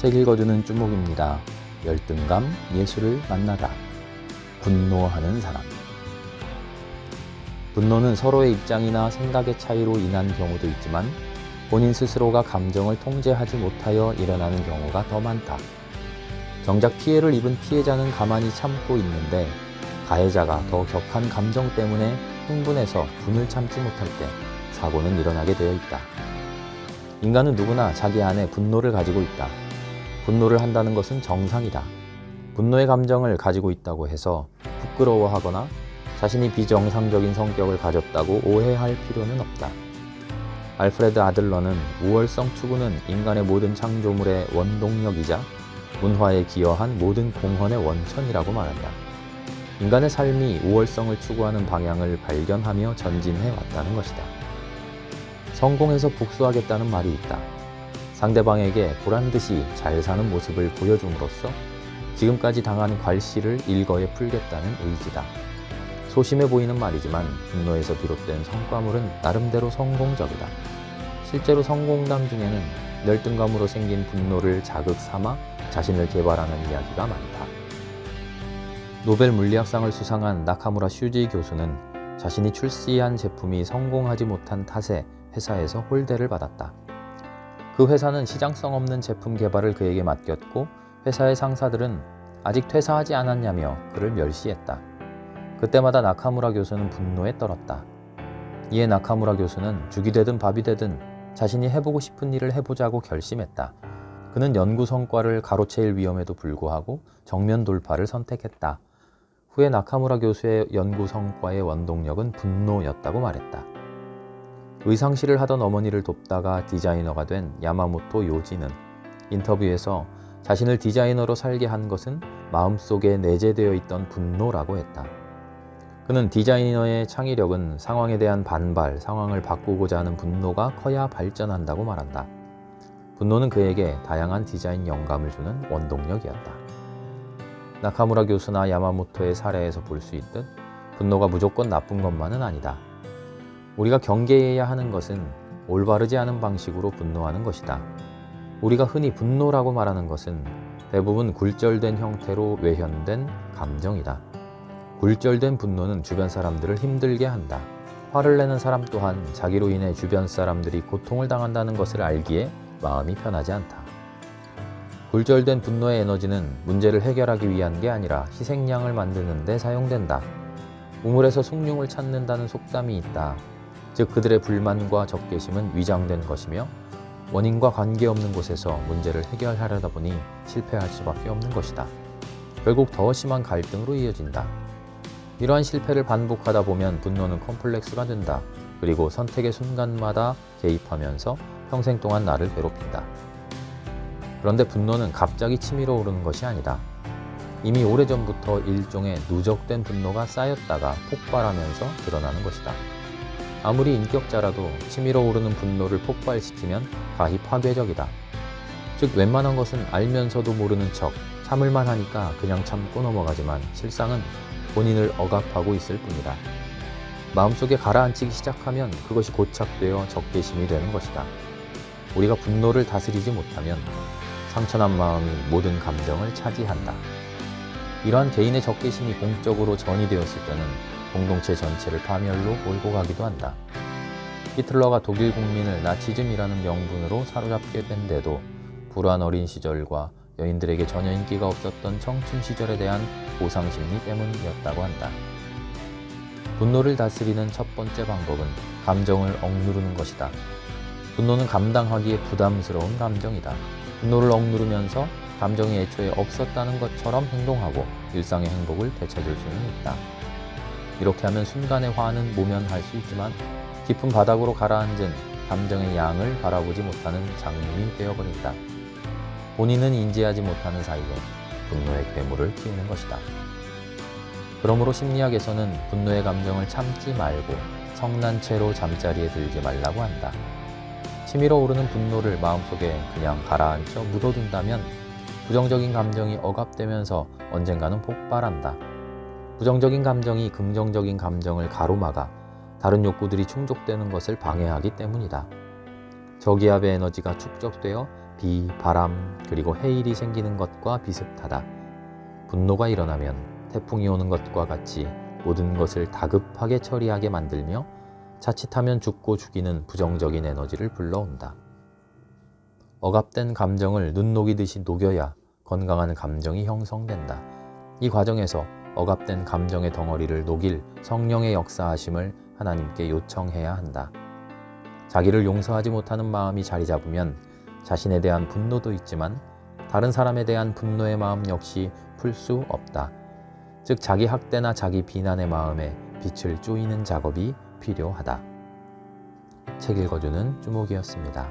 책 읽어주는 주목입니다. 열등감, 예수를 만나다. 분노하는 사람. 분노는 서로의 입장이나 생각의 차이로 인한 경우도 있지만 본인 스스로가 감정을 통제하지 못하여 일어나는 경우가 더 많다. 정작 피해를 입은 피해자는 가만히 참고 있는데 가해자가 더 격한 감정 때문에 흥분해서 분을 참지 못할 때 사고는 일어나게 되어 있다. 인간은 누구나 자기 안에 분노를 가지고 있다. 분노를 한다는 것은 정상이다. 분노의 감정을 가지고 있다고 해서 부끄러워하거나 자신이 비정상적인 성격을 가졌다고 오해할 필요는 없다. 알프레드 아들러는 우월성 추구는 인간의 모든 창조물의 원동력이자 문화에 기여한 모든 공헌의 원천이라고 말한다. 인간의 삶이 우월성을 추구하는 방향을 발견하며 전진해 왔다는 것이다. 성공해서 복수하겠다는 말이 있다. 상대방에게 보란듯이 잘 사는 모습을 보여줌으로써 지금까지 당한 괄시를 일거에 풀겠다는 의지다. 소심해 보이는 말이지만 분노에서 비롯된 성과물은 나름대로 성공적이다. 실제로 성공담 중에는 열등감으로 생긴 분노를 자극 삼아 자신을 개발하는 이야기가 많다. 노벨 물리학상을 수상한 나카무라 슈지 교수는 자신이 출시한 제품이 성공하지 못한 탓에 회사에서 홀대를 받았다. 그 회사는 시장성 없는 제품 개발을 그에게 맡겼고 회사의 상사들은 아직 퇴사하지 않았냐며 그를 멸시했다. 그때마다 나카무라 교수는 분노에 떨었다. 이에 나카무라 교수는 죽이 되든 밥이 되든 자신이 해보고 싶은 일을 해보자고 결심했다. 그는 연구 성과를 가로채일 위험에도 불구하고 정면 돌파를 선택했다. 후에 나카무라 교수의 연구 성과의 원동력은 분노였다고 말했다. 의상실을 하던 어머니를 돕다가 디자이너가 된 야마모토 요지는 인터뷰에서 자신을 디자이너로 살게 한 것은 마음속에 내재되어 있던 분노라고 했다. 그는 디자이너의 창의력은 상황에 대한 반발, 상황을 바꾸고자 하는 분노가 커야 발전한다고 말한다. 분노는 그에게 다양한 디자인 영감을 주는 원동력이었다. 나카무라 교수나 야마모토의 사례에서 볼 수 있듯 분노가 무조건 나쁜 것만은 아니다. 우리가 경계해야 하는 것은 올바르지 않은 방식으로 분노하는 것이다. 우리가 흔히 분노라고 말하는 것은 대부분 굴절된 형태로 외현된 감정이다. 굴절된 분노는 주변 사람들을 힘들게 한다. 화를 내는 사람 또한 자기로 인해 주변 사람들이 고통을 당한다는 것을 알기에 마음이 편하지 않다. 굴절된 분노의 에너지는 문제를 해결하기 위한 게 아니라 희생양을 만드는 데 사용된다. 우물에서 숭늉을 찾는다는 속담이 있다. 즉 그들의 불만과 적개심은 위장된 것이며 원인과 관계없는 곳에서 문제를 해결하려다 보니 실패할 수밖에 없는 것이다. 결국 더 심한 갈등으로 이어진다. 이러한 실패를 반복하다 보면 분노는 컴플렉스가 된다. 그리고 선택의 순간마다 개입하면서 평생 동안 나를 괴롭힌다. 그런데 분노는 갑자기 치밀어 오르는 것이 아니다. 이미 오래전부터 일종의 누적된 분노가 쌓였다가 폭발하면서 드러나는 것이다. 아무리 인격자라도 치밀어 오르는 분노를 폭발시키면 가히 파괴적이다. 즉 웬만한 것은 알면서도 모르는 척 참을만 하니까 그냥 참고 넘어가지만 실상은 본인을 억압하고 있을 뿐이다. 마음속에 가라앉히기 시작하면 그것이 고착되어 적개심이 되는 것이다. 우리가 분노를 다스리지 못하면 상처난 마음이 모든 감정을 차지한다. 이러한 개인의 적개심이 공적으로 전이되었을 때는 공동체 전체를 파멸로 몰고 가기도 한다. 히틀러가 독일 국민을 나치즘이라는 명분으로 사로잡게 된 데도 불안 어린 시절과 여인들에게 전혀 인기가 없었던 청춘 시절에 대한 보상심리 때문이었다고 한다. 분노를 다스리는 첫 번째 방법은 감정을 억누르는 것이다. 분노는 감당하기에 부담스러운 감정이다. 분노를 억누르면서 감정이 애초에 없었다는 것처럼 행동하고 일상의 행복을 되찾을 수는 있다. 이렇게 하면 순간의 화는 모면할 수 있지만 깊은 바닥으로 가라앉은 감정의 양을 바라보지 못하는 장님이 되어버린다. 본인은 인지하지 못하는 사이에 분노의 괴물을 키우는 것이다. 그러므로 심리학에서는 분노의 감정을 참지 말고 성난 채로 잠자리에 들지 말라고 한다. 치밀어 오르는 분노를 마음속에 그냥 가라앉혀 묻어둔다면 부정적인 감정이 억압되면서 언젠가는 폭발한다. 부정적인 감정이 긍정적인 감정을 가로막아 다른 욕구들이 충족되는 것을 방해하기 때문이다. 저기압의 에너지가 축적되어 비, 바람, 그리고 해일이 생기는 것과 비슷하다. 분노가 일어나면 태풍이 오는 것과 같이 모든 것을 다급하게 처리하게 만들며 자칫하면 죽고 죽이는 부정적인 에너지를 불러온다. 억압된 감정을 눈 녹이듯이 녹여야 건강한 감정이 형성된다. 이 과정에서 억압된 감정의 덩어리를 녹일 성령의 역사하심을 하나님께 요청해야 한다. 자기를 용서하지 못하는 마음이 자리 잡으면 자신에 대한 분노도 있지만 다른 사람에 대한 분노의 마음 역시 풀 수 없다. 즉 자기 학대나 자기 비난의 마음에 빛을 쪼이는 작업이 필요하다. 책 읽어주는 주목이었습니다.